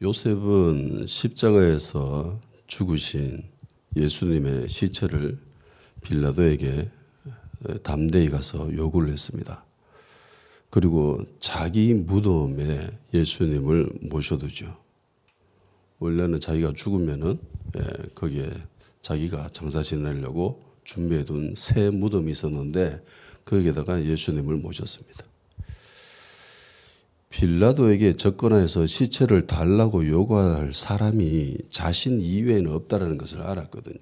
요셉은 십자가에서 죽으신 예수님의 시체를 빌라도에게 담대히 가서 요구를 했습니다. 그리고 자기 무덤에 예수님을 모셔두죠. 원래는 자기가 죽으면은 거기에 자기가 장사 지내려고 준비해둔 새 무덤이 있었는데 거기에다가 예수님을 모셨습니다. 빌라도에게 접근해서 시체를 달라고 요구할 사람이 자신 이외에는 없다는 것을 알았거든요.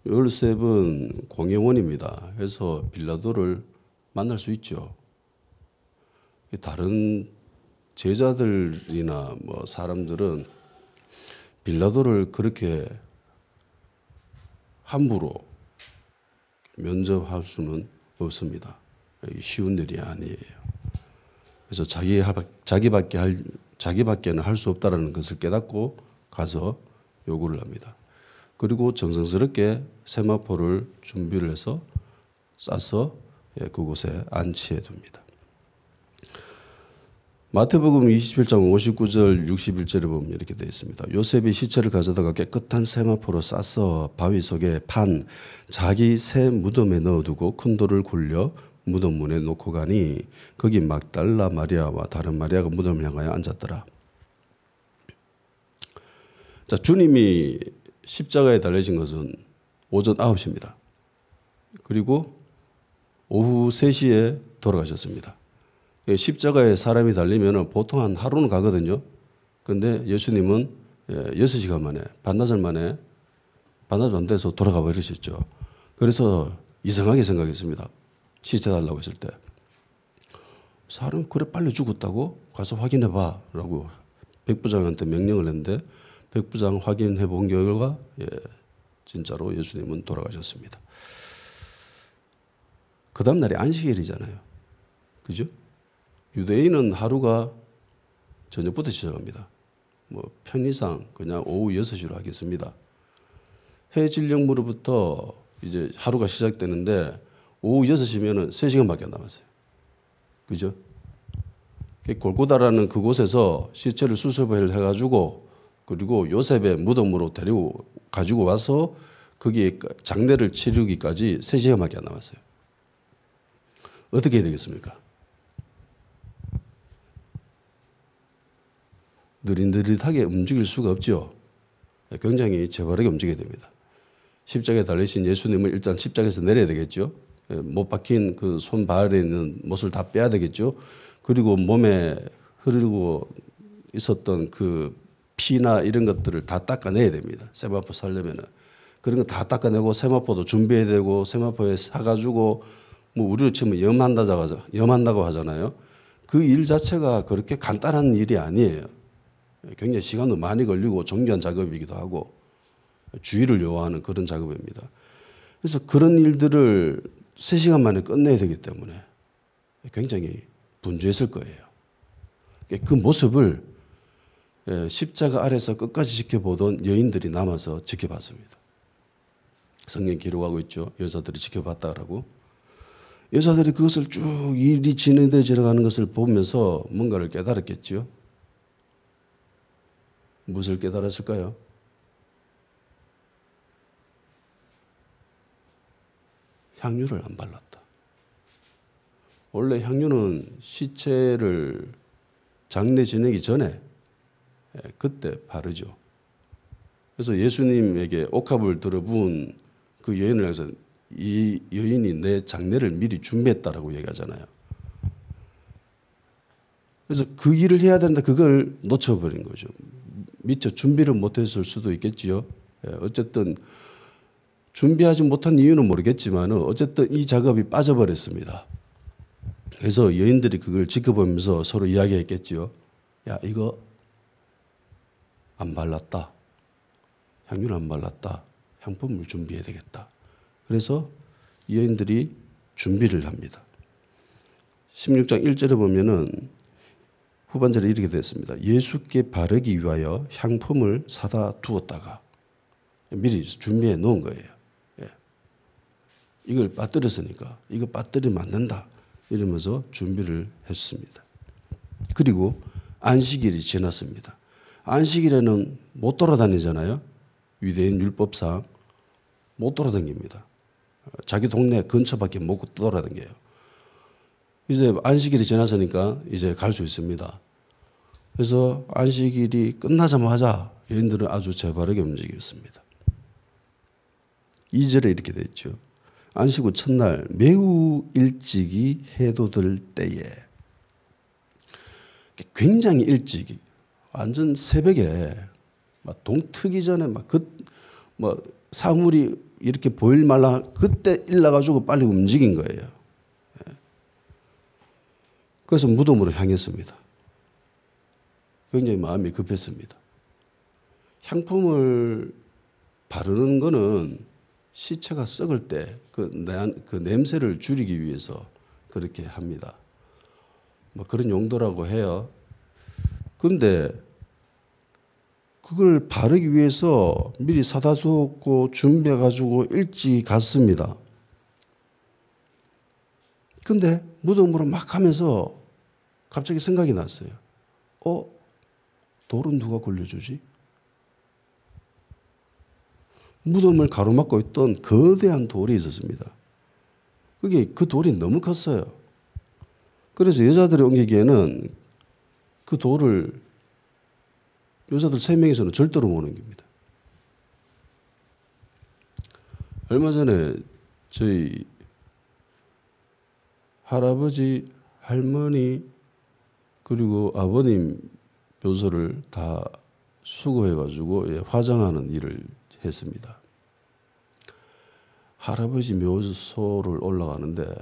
요셉은 공회원입니다. 그래서 빌라도를 만날 수 있죠. 다른 제자들이나 뭐 사람들은 빌라도를 그렇게 함부로 면접할 수는 없습니다. 쉬운 일이 아니에요. 그래서 자기밖에는 할 수 없다는 것을 깨닫고 가서 요구를 합니다. 그리고 정성스럽게 세마포를 준비를 해서 싸서 그곳에 안치해 둡니다. 마태복음 27장 59절 61절에 보면 이렇게 되어 있습니다. 요셉이 시체를 가져다가 깨끗한 세마포로 싸서 바위 속에 판 자기 새 무덤에 넣어두고 큰 돌을 굴려 무덤 문에 놓고 가니 거기 막달라 마리아와 다른 마리아가 무덤을 향하여 앉았더라. 자, 주님이 십자가에 달리신 것은 오전 9시입니다. 그리고 오후 3시에 돌아가셨습니다. 십자가에 사람이 달리면 보통 한 하루는 가거든요. 그런데 예수님은 6시간 만에, 반나절 안 돼서 돌아가 버리셨죠. 그래서 이상하게 생각했습니다. 시체 달라고 했을 때. 사람 그래 빨리 죽었다고? 가서 확인해봐 라고 백부장한테 명령을 했는데 백부장 확인해 본 결과 진짜로 예수님은 돌아가셨습니다. 그 다음 날이 안식일이잖아요. 그죠? 유대인은 하루가 저녁부터 시작합니다. 뭐 편의상 그냥 오후 6시로 하겠습니다. 해질녘무로부터 이제 하루가 시작되는데 오후 6시면은 3시간밖에 안 남았어요. 그죠? 골고다라는 그곳에서 시체를 수습을 해가지고 그리고 요셉의 무덤으로 가지고 와서 거기에 장례를 치르기까지 3시간밖에 안 남았어요. 어떻게 해야 되겠습니까? 느릿느릿하게 움직일 수가 없죠. 굉장히 재발하게 움직여야 됩니다. 십자가에 달리신 예수님을 일단 십자가에서 내려야 되겠죠. 못 박힌 그 손발에 있는 못을 다 빼야 되겠죠. 그리고 몸에 흐르고 있었던 그 피나 이런 것들을 다 닦아내야 됩니다. 세마포 살려면은. 그런 거 다 닦아내고 세마포도 준비해야 되고 세마포에 사가지고 뭐 우리로 치면 염한다고 하잖아요. 그 일 자체가 그렇게 간단한 일이 아니에요. 굉장히 시간도 많이 걸리고 정교한 작업이기도 하고 주의를 요하는 그런 작업입니다. 그래서 그런 일들을 3시간 만에 끝내야 되기 때문에 굉장히 분주했을 거예요. 그 모습을 십자가 아래서 끝까지 지켜보던 여인들이 남아서 지켜봤습니다. 성경 기록하고 있죠. 여자들이 지켜봤다라고. 여자들이 그것을 쭉 일이 진행되어 가는 것을 보면서 뭔가를 깨달았겠죠. 무엇을 깨달았을까요? 향유를 안 발랐다. 원래 향유는 시체를 장례 지내기 전에 그때 바르죠. 그래서 예수님에게 옥합을 들어부은 그 여인을 향해서 이 여인이 내 장례를 미리 준비했다라고 얘기하잖아요. 그래서 그 일을 해야 되는데 그걸 놓쳐버린 거죠. 미처 준비를 못했을 수도 있겠지요. 어쨌든 준비하지 못한 이유는 모르겠지만 어쨌든 이 작업이 빠져버렸습니다. 그래서 여인들이 그걸 지켜보면서 서로 이야기했겠지요. 야, 이거 안 발랐다. 향유를 안 발랐다. 향품을 준비해야 되겠다. 그래서 여인들이 준비를 합니다. 16장 1절에 보면은 후반절에 이렇게 됐습니다. 예수께 바르기 위하여 향품을 사다 두었다가 미리 준비해 놓은 거예요. 이걸 빠뜨렸으니까 이거 빠뜨리면 안 된다. 이러면서 준비를 했습니다. 그리고 안식일이 지났습니다. 안식일에는 못 돌아다니잖아요. 유대인 율법상 못 돌아다닙니다. 자기 동네 근처밖에 못 돌아다녀요. 이제 안식일이 지났으니까 이제 갈 수 있습니다. 그래서 안식일이 끝나자마자 여인들은 아주 재바르게 움직였습니다. 2절에 이렇게 돼 있죠. 안식 후 첫날 매우 일찍이 해도 될 때에, 굉장히 일찍이, 완전 새벽에 막 동트기 전에 뭐 사물이 이렇게 보일 말라 그때 일어나가지고 빨리 움직인 거예요. 그래서 무덤으로 향했습니다. 굉장히 마음이 급했습니다. 향품을 바르는 거는 시체가 썩을 때 그 냄새를 줄이기 위해서 그렇게 합니다. 뭐 그런 용도라고 해요. 근데 그걸 바르기 위해서 미리 사다 두었고 준비해가지고 일찍 갔습니다. 근데 무덤으로 막 하면서 갑자기 생각이 났어요. 돌은 누가 굴려주지? 무덤을 가로막고 있던 거대한 돌이 있었습니다. 그 돌이 너무 컸어요. 그래서 여자들이 옮기기에는 그 돌을 여자들 3명이서는 절대로 못 옮깁니다. 얼마 전에 저희 할아버지, 할머니 그리고 아버님 묘소를 다 수거해가지고 화장하는 일을 했습니다. 할아버지 묘소를 올라가는데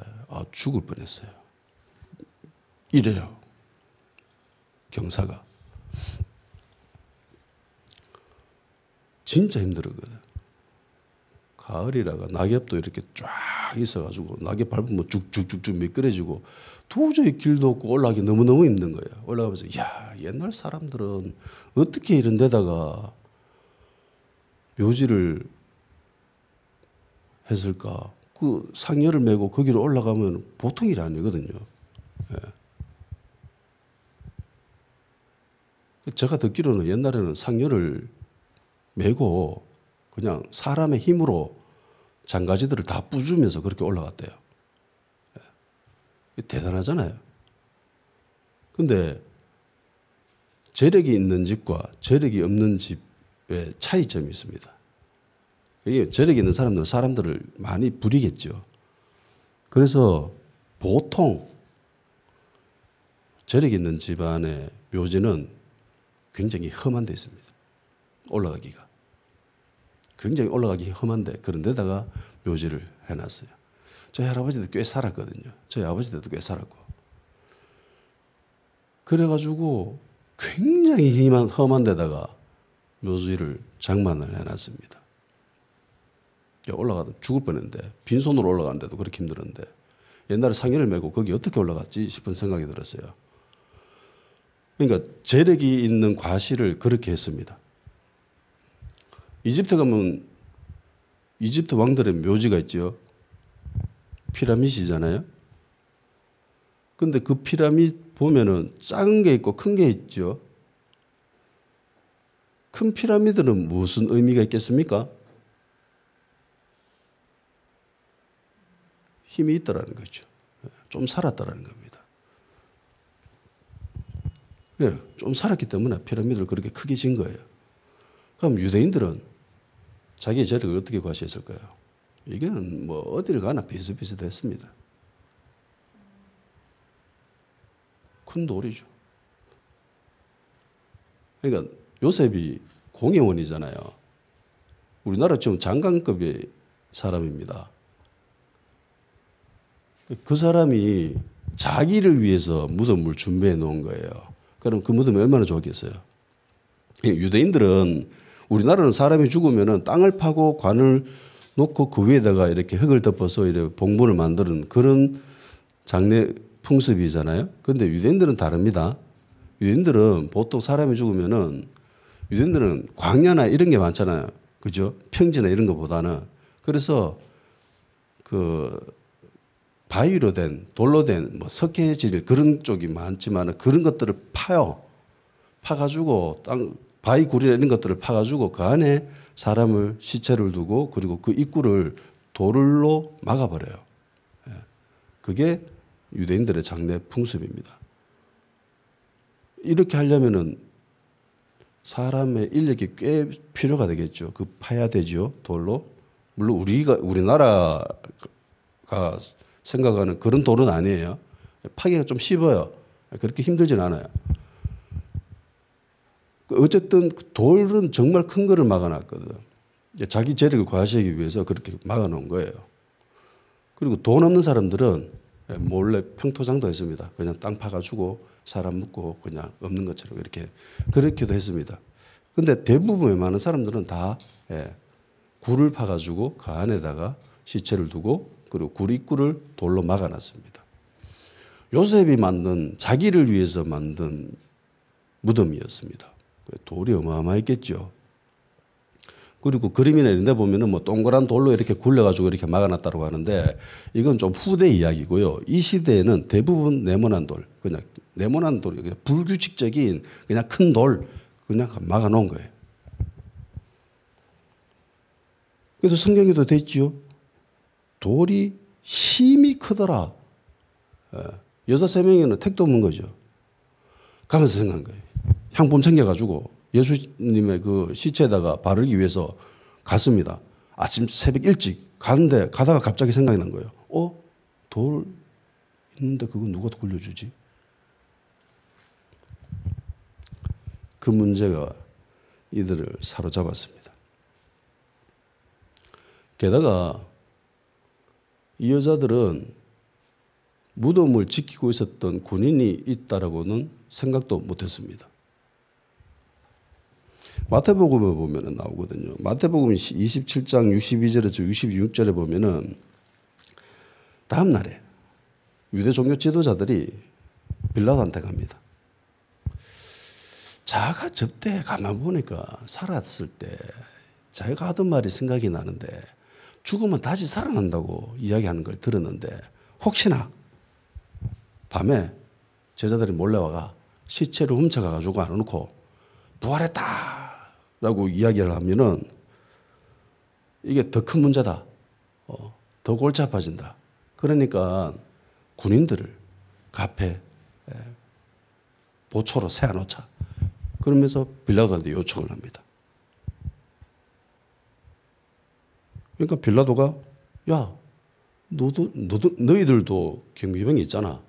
죽을 뻔했어요. 이래요. 경사가. 진짜 힘들었거든. 가을이라가 낙엽도 이렇게 쫙 있어가지고 낙엽 밟으면 쭉쭉쭉쭉 미끄러지고 도저히 길도 없고 올라가기 너무너무 힘든 거예요. 올라가면서 옛날 사람들은 어떻게 이런 데다가 묘지를 했을까? 그 상여를 메고 거기로 올라가면 보통 일이 아니거든요. 제가 듣기로는 옛날에는 상여를 메고 그냥 사람의 힘으로 장가지들을 다 부수면서 그렇게 올라갔대요. 대단하잖아요. 근데 재력이 있는 집과 재력이 없는 집의 차이점이 있습니다. 이게 재력이 있는 사람들은 사람들을 많이 부리겠죠. 그래서 보통 재력이 있는 집안의 묘지는 굉장히 험한 데 있습니다. 올라가기가. 굉장히 올라가기 험한데 그런 데다가 묘지를 해놨어요. 저희 할아버지도 꽤 살았거든요. 저희 아버지도 꽤 살았고. 그래가지고 굉장히 험한 데다가 묘지를 장만을 해놨습니다. 올라가도 죽을 뻔했는데 빈손으로 올라가는데도 그렇게 힘들었는데 옛날에 상여를 메고 거기 어떻게 올라갔지 싶은 생각이 들었어요. 그러니까 재력이 있는 과실을 그렇게 했습니다. 이집트 가면 이집트 왕들의 묘지가 있죠. 피라밋이잖아요. 근데 그 피라밋 보면은 작은 게 있고 큰 게 있죠. 큰 피라미드는 무슨 의미가 있겠습니까? 힘이 있다라는 거죠. 좀 살았다라는 겁니다. 좀 살았기 때문에 피라미드를 그렇게 크게 진 거예요. 그럼 유대인들은 자기의 재력을 어떻게 과시했을까요? 이게는 뭐 어디를 가나 비슷비슷했습니다. 큰 돌이죠. 그러니까 요셉이 공회원이잖아요. 우리나라 지금 장관급의 사람입니다. 그 사람이 자기를 위해서 무덤을 준비해 놓은 거예요. 그럼 그 무덤이 얼마나 좋았겠어요? 유대인들은 우리나라는 사람이 죽으면 땅을 파고 관을 놓고 그 위에다가 이렇게 흙을 덮어서 이렇게 봉분을 만드는 그런 장례 풍습이잖아요. 그런데 유대인들은 다릅니다. 유대인들은 보통 사람이 죽으면은 유대인들은 광야나 이런 게 많잖아요. 그죠? 평지나 이런 것보다는. 그래서 그 바위로 된 돌로 된 뭐 석회질 그런 쪽이 많지만 그런 것들을 파요. 파가지고 땅 바위 굴이나 이런 것들을 파가지고 그 안에 사람을 시체를 두고 그리고 그 입구를 돌로 막아버려요. 그게 유대인들의 장례 풍습입니다. 이렇게 하려면은 사람의 인력이 꽤 필요가 되겠죠. 그 파야 되죠, 돌로. 물론 우리나라가 생각하는 그런 돌은 아니에요. 파기가 좀 쉽어요. 그렇게 힘들진 않아요. 어쨌든 돌은 정말 큰 거를 막아놨거든. 자기 재력을 과시하기 위해서 그렇게 막아놓은 거예요. 그리고 돈 없는 사람들은 몰래 평토장도 했습니다. 그냥 땅 파가지고 사람 묻고 그냥 없는 것처럼 그렇게도 했습니다. 근데 대부분의 많은 사람들은 다 굴을 파가지고 그 안에다가 시체를 두고 그리고 굴 입구를 돌로 막아놨습니다. 요셉이 만든 자기를 위해서 만든 무덤이었습니다. 돌이 어마어마했겠죠. 그리고 그림이나 이런 데 보면은 뭐 동그란 돌로 이렇게 굴려가지고 이렇게 막아놨다고 하는데 이건 좀 후대 이야기고요. 이 시대에는 대부분 네모난 돌, 그냥 네모난 돌이 그냥 불규칙적인 그냥 큰 돌 그냥 막아놓은 거예요. 그래서 성경에도 됐죠. 돌이 힘이 크더라. 여자 3명에는 택도 없는 거죠. 가면서 생각한 거예요. 향품 챙겨가지고 예수님의 그 시체에다가 바르기 위해서 갔습니다. 아침 새벽 일찍 가는데 가다가 갑자기 생각이 난 거예요. 돌 있는데 그거 누가 굴려주지? 그 문제가 이들을 사로잡았습니다. 게다가 이 여자들은 무덤을 지키고 있었던 군인이 있다라고는 생각도 못했습니다. 마태복음에 보면 나오거든요. 마태복음 27장 62절에서 66절에 보면은 다음 날에 유대 종교 지도자들이 빌라도한테 갑니다. 자가 접대에 가만 보니까 살았을 때 자기가 하던 말이 생각이 나는데 죽으면 다시 살아난다고 이야기하는 걸 들었는데 혹시나 밤에 제자들이 몰래 와가 시체를 훔쳐가가지고 안아놓고 부활했다 라고 이야기를 하면은 이게 더 큰 문제다. 더 골치 아파진다. 그러니까 군인들을 앞에 보초로 세워놓자. 그러면서 빌라도한테 요청을 합니다. 그러니까 빌라도가 야, 너희들도 경비병이 있잖아.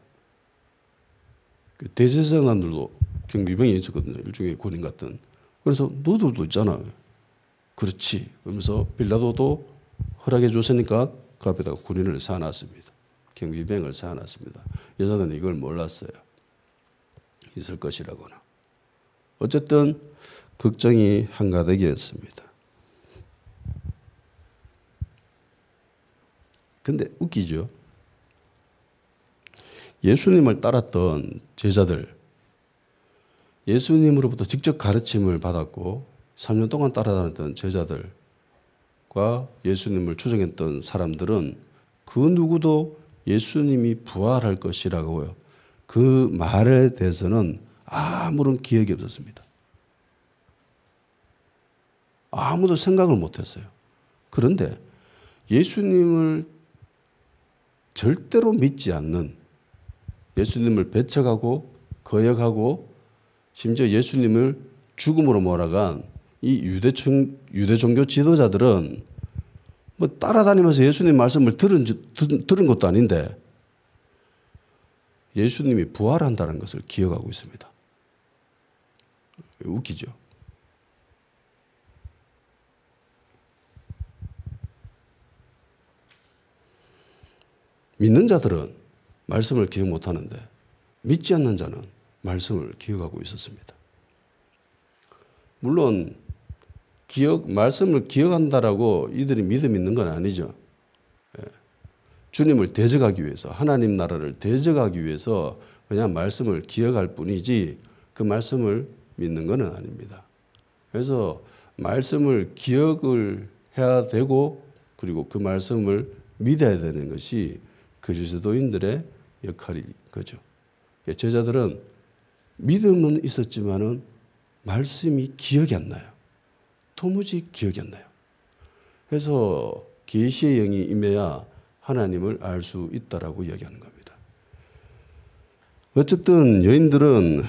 대제사장들도 경비병이 있었거든요. 일종의 군인 같은. 그래서 너희들도 있잖아. 그렇지. 그러면서 빌라도도 허락해 줬으니까 그 앞에다가 군인을 세워놨습니다. 경비병을 세워놨습니다. 여자들은 이걸 몰랐어요. 있을 것이라고는. 어쨌든 걱정이 한가득이었습니다. 근데 웃기죠. 예수님을 따랐던 제자들, 예수님으로부터 직접 가르침을 받았고 3년 동안 따라다녔던 제자들과 예수님을 추종했던 사람들은 그 누구도 예수님이 부활할 것이라고요. 그 말에 대해서는 아무런 기억이 없었습니다. 아무도 생각을 못했어요. 그런데 예수님을 절대로 믿지 않는, 예수님을 배척하고 거역하고 심지어 예수님을 죽음으로 몰아간 이 유대 종교 지도자들은 뭐 따라다니면서 예수님 말씀을 들은 것도 아닌데 예수님이 부활한다는 것을 기억하고 있습니다. 웃기죠. 믿는 자들은 말씀을 기억 못하는데 믿지 않는 자는 말씀을 기억하고 있었습니다. 물론 말씀을 기억한다라고 이들이 믿음 있는 건 아니죠. 주님을 대적하기 위해서, 하나님 나라를 대적하기 위해서 그냥 말씀을 기억할 뿐이지 그 말씀을 믿는 건 아닙니다. 그래서 말씀을 기억을 해야 되고 그리고 그 말씀을 믿어야 되는 것이 그리스도인들의 역할인 거죠. 제자들은 믿음은 있었지만은 말씀이 기억이 안 나요. 도무지 기억이 안 나요. 그래서 계시의 영이 임해야 하나님을 알 수 있다라고 이야기하는 겁니다. 어쨌든 여인들은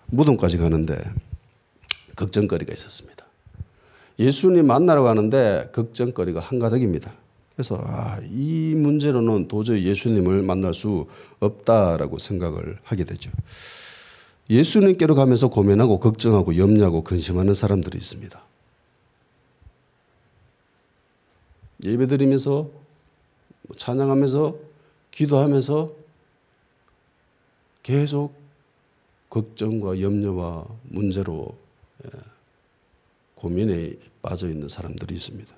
무덤까지 가는데 걱정거리가 있었습니다. 예수님 만나러 가는데 걱정거리가 한가득입니다. 그래서 이 문제로는 도저히 예수님을 만날 수 없다라고 생각을 하게 되죠. 예수님께로 가면서 고민하고 걱정하고 염려하고 근심하는 사람들이 있습니다. 예배드리면서 찬양하면서 기도하면서 계속 걱정과 염려와 문제로 고민에 빠져 있는 사람들이 있습니다.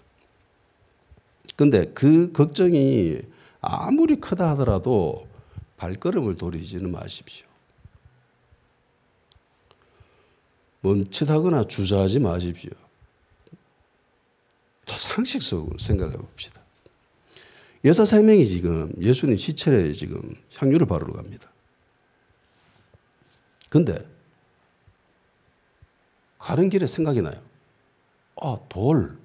그런데 그 걱정이 아무리 크다 하더라도 발걸음을 돌리지는 마십시오. 멈칫하거나 주저하지 마십시오. 더 상식적으로 생각해 봅시다. 여사 3명이 지금 예수님 시체에 지금 향유를 바르러 갑니다. 근데 가는 길에 생각이 나요. 돌.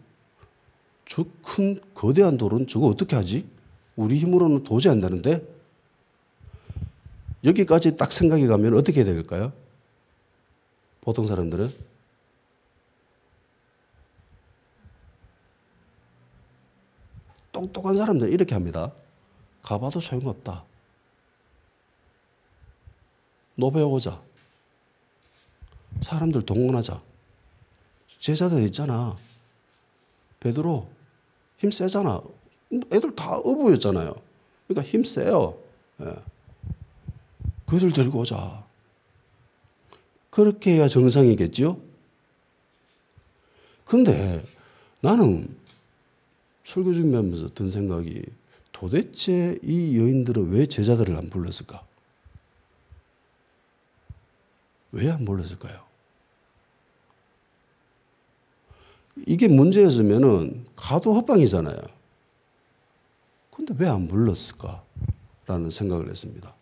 저 큰 거대한 돌은 저거 어떻게 하지? 우리 힘으로는 도저히 안 되는데? 여기까지 딱 생각이 가면 어떻게 해야 될까요? 보통 사람들은? 똑똑한 사람들은 이렇게 합니다. 가봐도 소용없다. 노배우자. 사람들 동원하자. 제자들 있잖아. 베드로 힘 세잖아. 애들 다 어부였잖아요. 그러니까 힘 세요. 그 애들 데리고 오자. 그렇게 해야 정상이겠죠? 근데 나는 설교 준비하면서 든 생각이 도대체 이 여인들은 왜 제자들을 안 불렀을까? 왜 안 불렀을까요? 이게 문제였으면은 가도 헛방이잖아요. 근데 왜 안 불렀을까라는 생각을 했습니다.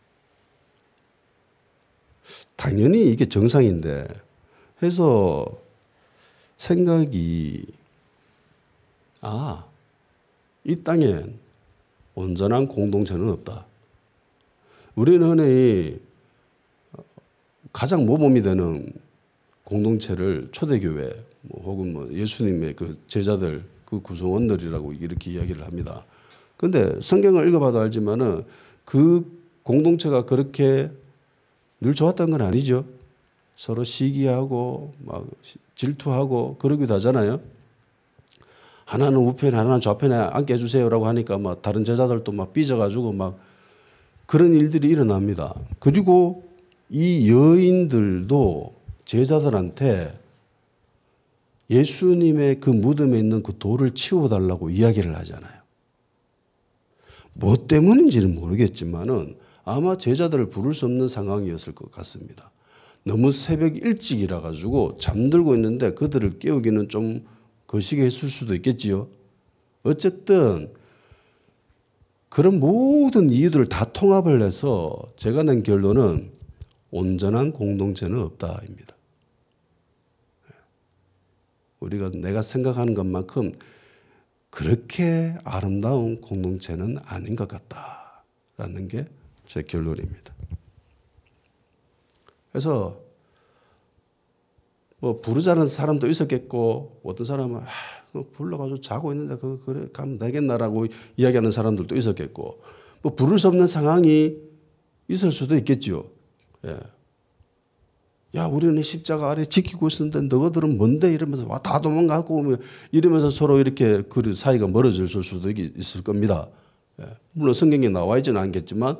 당연히 이게 정상인데 해서 생각이 이 땅엔 온전한 공동체는 없다. 우리는 흔히 가장 모범이 되는 공동체를 초대교회 혹은 예수님의 그 제자들 그 구성원들이라고 이렇게 이야기를 합니다. 그런데 성경을 읽어봐도 알지만은 그 공동체가 그렇게 늘 좋았던 건 아니죠. 서로 시기하고 막 질투하고 그러기도 하잖아요. 하나는 우편에 하나는 좌편에 앉게 해주세요라고 하니까 막 다른 제자들도 막 삐져가지고 막 그런 일들이 일어납니다. 그리고 이 여인들도 제자들한테 예수님의 그 무덤에 있는 그 돌을 치워달라고 이야기를 하잖아요. 뭐 때문인지는 모르겠지만은 아마 제자들을 부를 수 없는 상황이었을 것 같습니다. 너무 새벽 일찍이라 가지고 잠들고 있는데 그들을 깨우기는 좀 거시기 했을 수도 있겠지요. 어쨌든 그런 모든 이유들을 다 통합을 해서 제가 낸 결론은 온전한 공동체는 없다입니다. 우리가 내가 생각하는 것만큼 그렇게 아름다운 공동체는 아닌 것 같다라는 게 제 결론입니다. 그래서 뭐 부르자는 사람도 있었겠고 어떤 사람은 불러가지고 자고 있는데 그래 가면 되겠나라고 이야기하는 사람들도 있었겠고 뭐 부를 수 없는 상황이 있을 수도 있겠죠. 예. 야 우리는 십자가 아래 지키고 있었는데 너희들은 뭔데 이러면서 와 다 도망가고 이러면서 서로 이렇게 그 사이가 멀어질 수도 있을 겁니다. 예. 물론 성경에 나와 있지는 않겠지만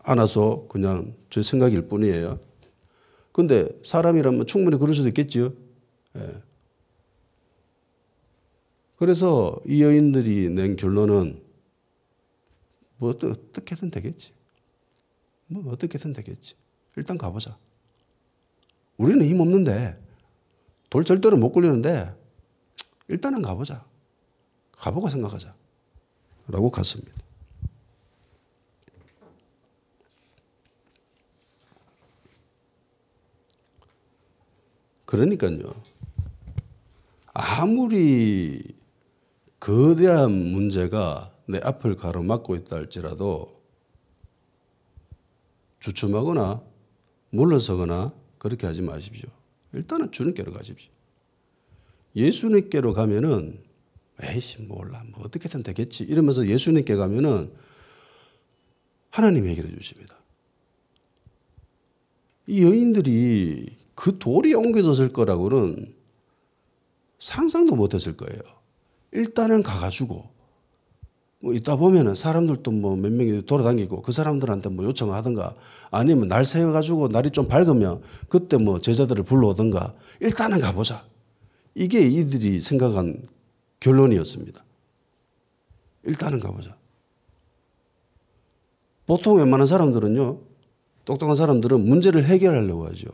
않아서 그냥 제 생각일 뿐이에요. 그런데 사람이라면 충분히 그럴 수도 있겠죠. 예. 그래서 이 여인들이 낸 결론은 뭐 어떻게든 되겠지. 뭐 어떻게든 되겠지. 일단 가보자. 우리는 힘 없는데 돌 절대로 못 굴리는데 일단은 가보자. 가보고 생각하자. 라고 갔습니다. 그러니까요. 아무리 거대한 문제가 내 앞을 가로막고 있다 할지라도 주춤하거나 물러서거나 그렇게 하지 마십시오. 일단은 주님께로 가십시오. 예수님께로 가면은 에이씨 몰라 뭐 어떻게든 되겠지 이러면서 예수님께 가면은 하나님이 해결해 주십니다. 이 여인들이 그 돌이 옮겨졌을 거라고는 상상도 못했을 거예요. 일단은 가가지고 뭐 있다 보면은 사람들도 뭐 몇 명이 돌아다니고 그 사람들한테 뭐 요청하든가 아니면 날 세워가지고 날이 좀 밝으면 그때 뭐 제자들을 불러오든가 일단은 가보자. 이게 이들이 생각한 결론이었습니다. 일단은 가보자. 보통 웬만한 사람들은요, 똑똑한 사람들은 문제를 해결하려고 하죠.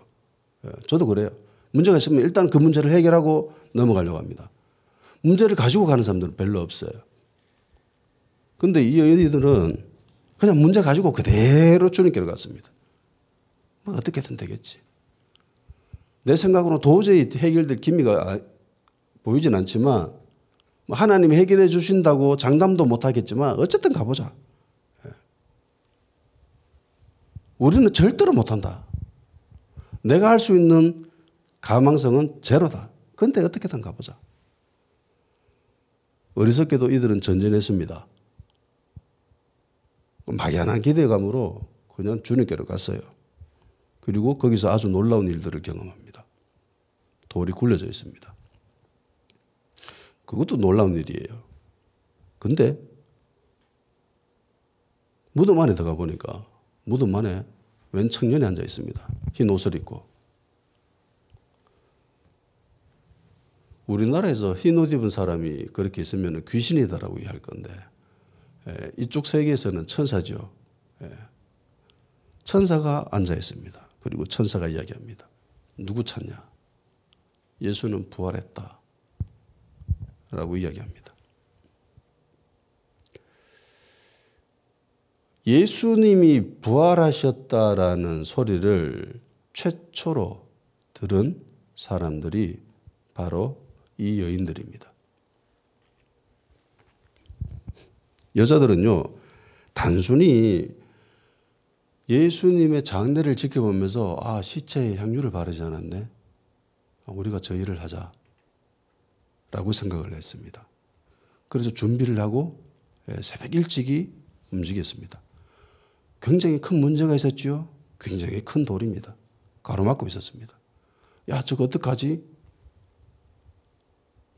저도 그래요. 문제가 있으면 일단 그 문제를 해결하고 넘어가려고 합니다. 문제를 가지고 가는 사람들은 별로 없어요. 근데 이 여인들은 그냥 문제 가지고 그대로 주님께로 갔습니다. 뭐 어떻게든 되겠지. 내 생각으로 도저히 해결될 기미가 보이진 않지만 하나님이 해결해 주신다고 장담도 못 하겠지만 어쨌든 가보자. 우리는 절대로 못한다. 내가 할 수 있는 가망성은 제로다. 그런데 어떻게든 가보자. 어리석게도 이들은 전진했습니다. 막연한 기대감으로 그냥 주님께로 갔어요. 그리고 거기서 아주 놀라운 일들을 경험합니다. 돌이 굴려져 있습니다. 그것도 놀라운 일이에요. 근데 무덤 안에 들어가 보니까 무덤 안에 웬 청년이 앉아 있습니다. 흰 옷을 입고. 우리나라에서 흰 옷 입은 사람이 그렇게 있으면 귀신이다라고 할 건데 이쪽 세계에서는 천사죠. 천사가 앉아 있습니다. 그리고 천사가 이야기합니다. 누구 찾냐? 예수는 부활했다. 라고 이야기합니다. 예수님이 부활하셨다라는 소리를 최초로 들은 사람들이 바로 이 여인들입니다. 여자들은요, 단순히 예수님의 장례를 지켜보면서 아, 시체에 향유를 바르지 않았네. 우리가 저 일을 하자. 라고 생각을 했습니다. 그래서 준비를 하고 새벽 일찍이 움직였습니다. 굉장히 큰 문제가 있었죠. 굉장히 큰 돌입니다. 가로막고 있었습니다. 야, 저거 어떡하지?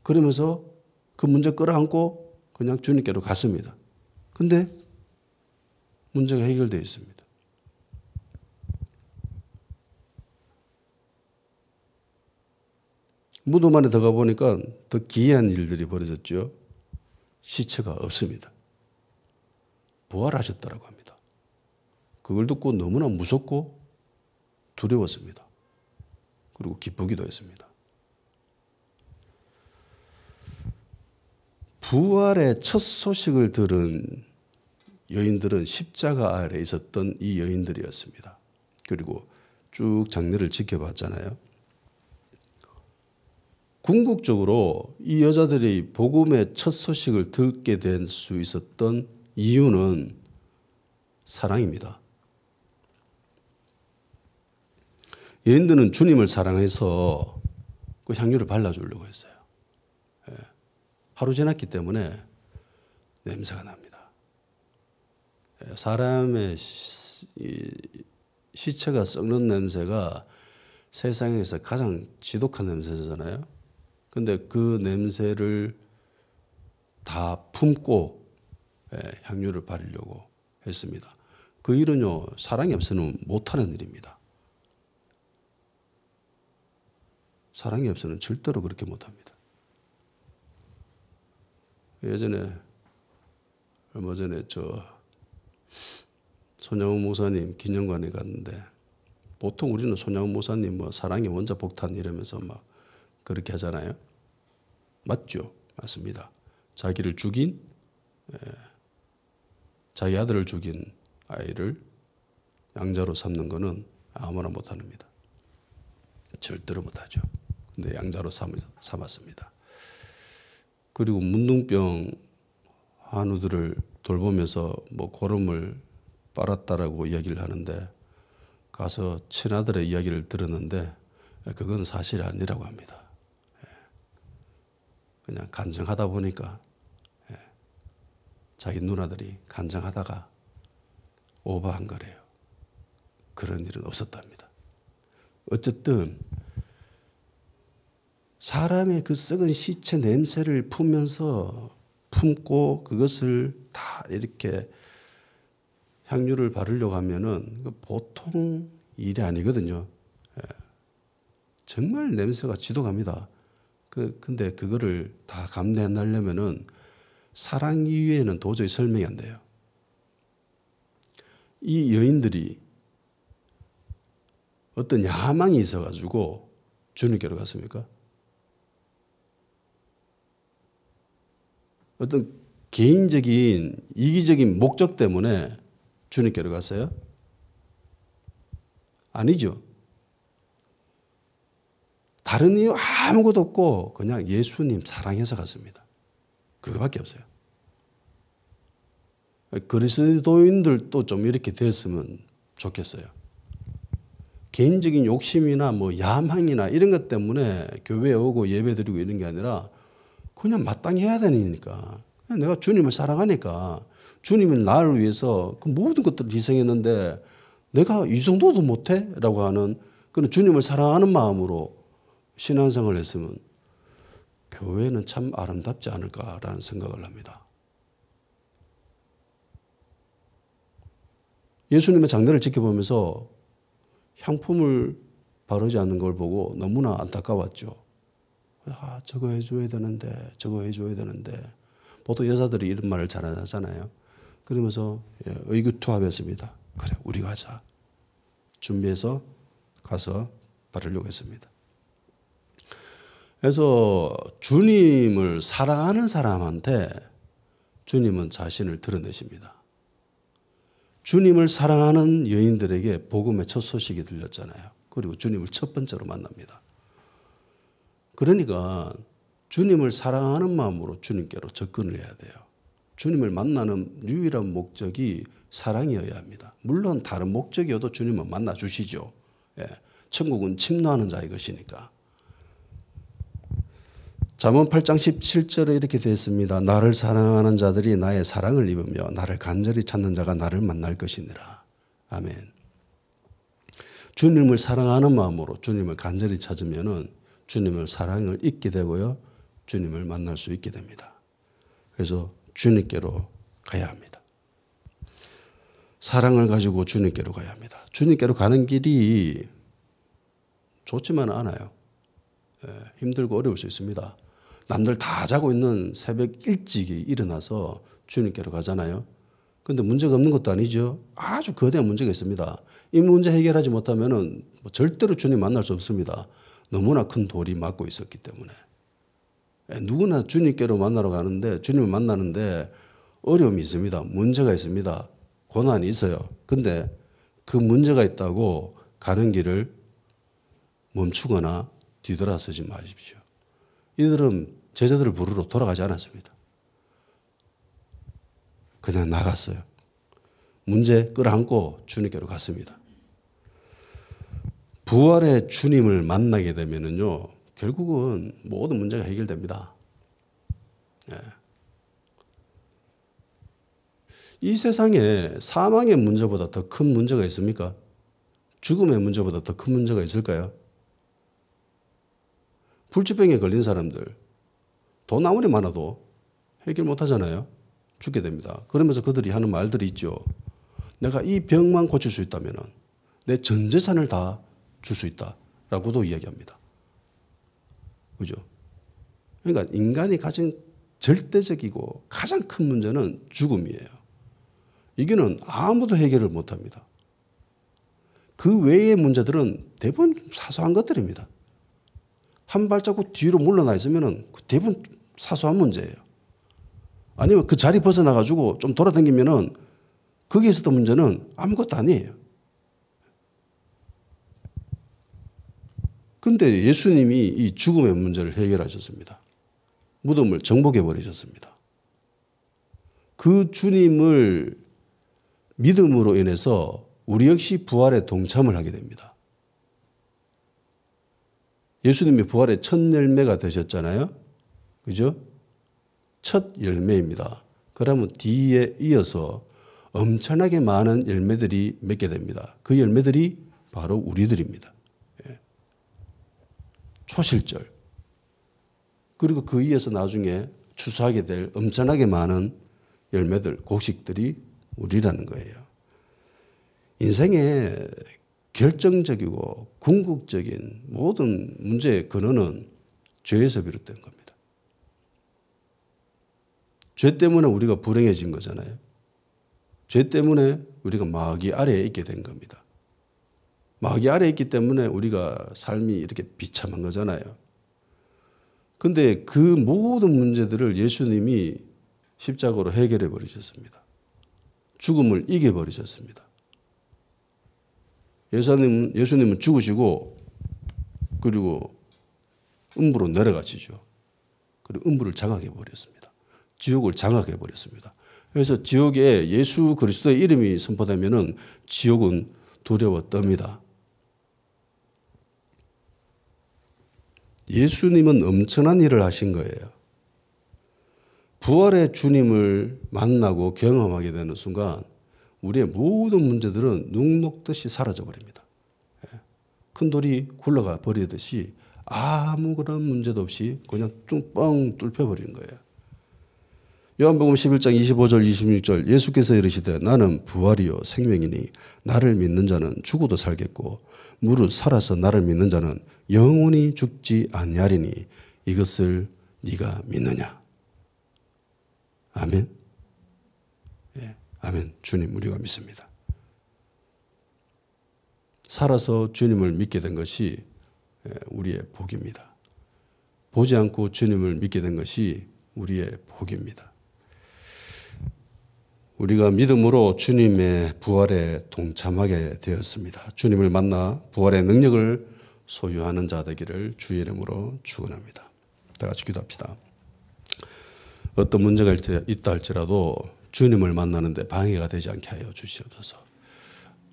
그러면서 그 문제 끌어안고 그냥 주님께로 갔습니다. 근데 문제가 해결되어 있습니다. 무덤 안에 들어가 보니까 더 기이한 일들이 벌어졌죠. 시체가 없습니다. 부활하셨다라고 합니다. 그걸 듣고 너무나 무섭고 두려웠습니다. 그리고 기쁘기도 했습니다. 부활의 첫 소식을 들은 여인들은 십자가 아래 있었던 이 여인들이었습니다. 그리고 쭉 장례를 지켜봤잖아요. 궁극적으로 이 여자들이 복음의 첫 소식을 듣게 될 수 있었던 이유는 사랑입니다. 여인들은 주님을 사랑해서 그 향유를 발라주려고 했어요. 하루 지났기 때문에 냄새가 납니다. 사람의 시체가 썩는 냄새가 세상에서 가장 지독한 냄새잖아요. 근데 그 냄새를 다 품고 향유를 바르려고 했습니다. 그 일은요, 사랑이 없으면 못하는 일입니다. 사랑이 없으면 절대로 그렇게 못합니다. 예전에 얼마 전에 손양훈 목사님 기념관에 갔는데 보통 우리는 손양훈 목사님 뭐 사랑의 원자폭탄 이러면서 막 그렇게 하잖아요. 맞죠? 맞습니다. 자기를 죽인 자기 아들을 죽인 아이를 양자로 삼는 것은 아무나 못합니다. 절대로 못하죠. 근데 양자로 삼았습니다. 그리고 문둥병 한우들을 돌보면서 뭐 고름을 빨았다라고 이야기를 하는데 가서 친아들의 이야기를 들었는데 그건 사실이 아니라고 합니다. 그냥 간증하다 보니까 자기 누나들이 간증하다가 오버한 거래요. 그런 일은 없었답니다. 어쨌든 사람의 그 썩은 시체 냄새를 품고 그것을 다 이렇게 향유를 바르려고 하면은 보통 일이 아니거든요. 정말 냄새가 지독합니다. 근데 그거를 다 감내하려면은 사랑 이외에는 도저히 설명이 안 돼요. 이 여인들이 어떤 야망이 있어가지고 주님께로 갔습니까? 어떤 개인적인 이기적인 목적 때문에 주님께로 갔어요? 아니죠. 다른 이유 아무것도 없고 그냥 예수님 사랑해서 갔습니다. 그거밖에 없어요. 그리스도인들도 좀 이렇게 됐으면 좋겠어요. 개인적인 욕심이나 뭐 야망이나 이런 것 때문에 교회에 오고 예배드리고 이런 게 아니라 그냥 마땅히 해야 되니까. 내가 주님을 사랑하니까 주님은 나를 위해서 그 모든 것들을 희생했는데 내가 이 정도도 못해? 라고 하는 그런 주님을 사랑하는 마음으로 신앙생활을 했으면 교회는 참 아름답지 않을까라는 생각을 합니다. 예수님의 장례를 지켜보면서 향품을 바르지 않는 걸 보고 너무나 안타까웠죠. 저거 해줘야 되는데 저거 해줘야 되는데 보통 여자들이 이런 말을 잘 하잖아요. 그러면서 의기투합했습니다. 그래 우리 가자. 준비해서 가서 바르려고 했습니다. 그래서 주님을 사랑하는 사람한테 주님은 자신을 드러내십니다. 주님을 사랑하는 여인들에게 복음의 첫 소식이 들렸잖아요. 그리고 주님을 첫 번째로 만납니다. 그러니까 주님을 사랑하는 마음으로 주님께로 접근을 해야 돼요. 주님을 만나는 유일한 목적이 사랑이어야 합니다. 물론 다른 목적이어도 주님은 만나 주시죠. 천국은 침노하는 자의 것이니까. 잠언 8장 17절에 이렇게 되어 있습니다. 나를 사랑하는 자들이 나의 사랑을 입으며 나를 간절히 찾는 자가 나를 만날 것이니라. 아멘. 주님을 사랑하는 마음으로 주님을 간절히 찾으면은 주님을 사랑을 잊게 되고요. 주님을 만날 수 있게 됩니다. 그래서 주님께로 가야 합니다. 사랑을 가지고 주님께로 가야 합니다. 주님께로 가는 길이 좋지만은 않아요. 힘들고 어려울 수 있습니다. 남들 다 자고 있는 새벽 일찍이 일어나서 주님께로 가잖아요. 그런데 문제가 없는 것도 아니죠. 아주 거대한 문제가 있습니다. 이 문제 해결하지 못하면은 절대로 주님 만날 수 없습니다. 너무나 큰 돌이 막고 있었기 때문에. 누구나 주님께로 만나러 가는데 주님을 만나는데 어려움이 있습니다. 문제가 있습니다. 고난이 있어요. 근데 그 문제가 있다고 가는 길을 멈추거나 뒤돌아서지 마십시오. 이들은 제자들을 부르러 돌아가지 않았습니다. 그냥 나갔어요. 문제 끌어안고 주님께로 갔습니다. 부활의 주님을 만나게 되면은요, 결국은 모든 문제가 해결됩니다. 이 세상에 사망의 문제보다 더 큰 문제가 있습니까? 죽음의 문제보다 더 큰 문제가 있을까요? 불치병에 걸린 사람들, 돈 아무리 많아도 해결 못 하잖아요. 죽게 됩니다. 그러면서 그들이 하는 말들이 있죠. 내가 이 병만 고칠 수 있다면 내 전 재산을 다 줄 수 있다라고도 이야기합니다. 그죠? 그러니까 인간이 가진 절대적이고 가장 큰 문제는 죽음이에요. 이거는 아무도 해결을 못 합니다. 그 외의 문제들은 대부분 사소한 것들입니다. 한 발자국 뒤로 물러나 있으면 대부분 사소한 문제예요. 아니면 그 자리 벗어나가지고 좀 돌아다니면은 거기에 있었던 문제는 아무것도 아니에요. 근데 예수님이 이 죽음의 문제를 해결하셨습니다. 무덤을 정복해 버리셨습니다. 그 주님을 믿음으로 인해서 우리 역시 부활에 동참을 하게 됩니다. 예수님이 부활의 첫 열매가 되셨잖아요. 그죠? 첫 열매입니다. 그러면 뒤에 이어서 엄청나게 많은 열매들이 맺게 됩니다. 그 열매들이 바로 우리들입니다. 초실절. 그리고 그 이어서 나중에 추수하게 될 엄청나게 많은 열매들, 곡식들이 우리라는 거예요. 인생의 결정적이고 궁극적인 모든 문제의 근원은 죄에서 비롯된 겁니다. 죄 때문에 우리가 불행해진 거잖아요. 죄 때문에 우리가 마귀 아래에 있게 된 겁니다. 마귀 아래에 있기 때문에 우리가 삶이 이렇게 비참한 거잖아요. 그런데 그 모든 문제들을 예수님이 십자가로 해결해 버리셨습니다. 죽음을 이겨버리셨습니다. 예수님은 죽으시고 그리고 음부로 내려가시죠. 그리고 음부를 장악해 버렸습니다. 지옥을 장악해 버렸습니다. 그래서 지옥에 예수 그리스도의 이름이 선포되면은 지옥은 두려워 떱니다. 예수님은 엄청난 일을 하신 거예요. 부활의 주님을 만나고 경험하게 되는 순간 우리의 모든 문제들은 눈 녹듯이 사라져 버립니다. 큰 돌이 굴러가 버리듯이 아무 그런 문제도 없이 그냥 뻥 뚫혀 버리는 거예요. 요한복음 11장 25절 26절 예수께서 이르시되 나는 부활이요 생명이니 나를 믿는 자는 죽어도 살겠고 무릇 살아서 나를 믿는 자는 영원히 죽지 아니하리니 이것을 네가 믿느냐. 아멘. 예, 아멘. 주님 우리가 믿습니다. 살아서 주님을 믿게 된 것이 우리의 복입니다. 보지 않고 주님을 믿게 된 것이 우리의 복입니다. 우리가 믿음으로 주님의 부활에 동참하게 되었습니다. 주님을 만나 부활의 능력을 소유하는 자 되기를 주의 이름으로 축원합니다. 다 같이 기도합시다. 어떤 문제가 있다 할지라도 주님을 만나는데 방해가 되지 않게 하여 주시옵소서.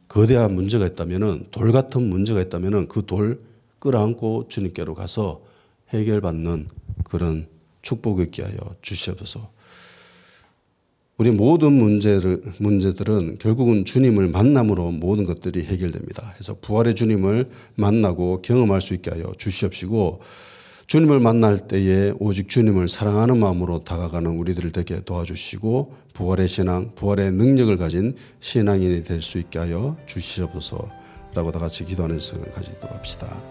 거대한 문제가 있다면은 돌 같은 문제가 있다면은 그 돌 끌어안고 주님께로 가서 해결받는 그런 축복 있게 하여 주시옵소서. 우리 모든 문제들은 결국은 주님을 만남으로 모든 것들이 해결됩니다. 그래서 부활의 주님을 만나고 경험할 수 있게 하여 주시옵시고 주님을 만날 때에 오직 주님을 사랑하는 마음으로 다가가는 우리들 되게 도와주시고 부활의 신앙, 부활의 능력을 가진 신앙인이 될 수 있게 하여 주시옵소서라고 다 같이 기도하는 시간을 가지도록 합시다.